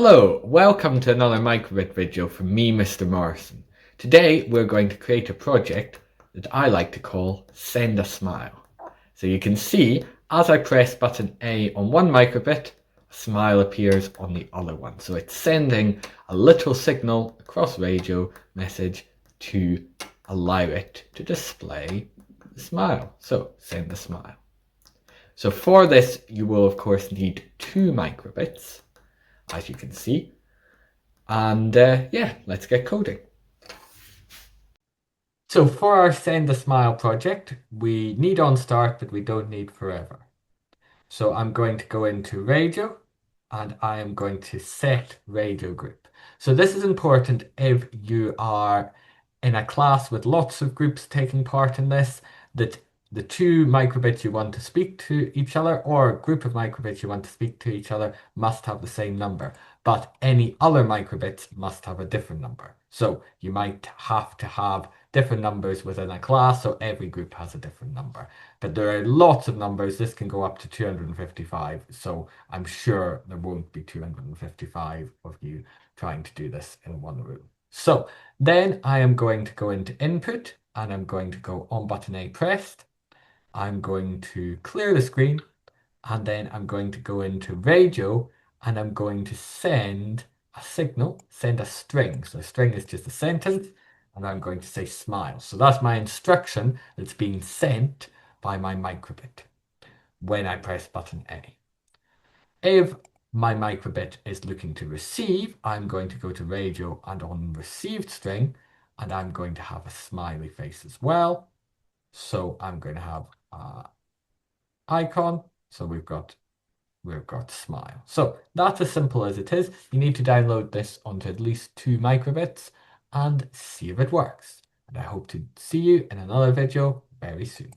Hello, welcome to another microbit video from me, Mr. Morrison. Today we're going to create a project that I like to call Send a Smile. So you can see as I press button A on one microbit, a smile appears on the other one. So it's sending a little signal across radio message to allow it to display the smile. So send a smile. So for this you will of course need 2 microbits, as you can see. And yeah, let's get coding. So for our Send a Smile project, we need OnStart, but we don't need Forever. So I'm going to go into Radio, and I am going to set radio group. So this is important if you are in a class with lots of groups taking part in this, that the 2 microbits you want to speak to each other, or a group of microbits you want to speak to each other, must have the same number. But any other microbits must have a different number. So you might have to have different numbers within a class, so every group has a different number. But there are lots of numbers. This can go up to 255, so I'm sure there won't be 255 of you trying to do this in one room. So then I am going to go into input, and I'm going to go on button A pressed. I'm going to clear the screen, and then I'm going to go into radio, and I'm going to send a signal, send a string. So a string is just a sentence, and I'm going to say smile. So that's my instruction that's being sent by my microbit when I press button A. If my microbit is looking to receive, I'm going to go to radio and on received string, and I'm going to have a smiley face as well. So I'm going to have icon. So we've got smile. So that's as simple as it is. You need to download this onto at least 2 microbits and see if it works. And I hope to see you in another video very soon.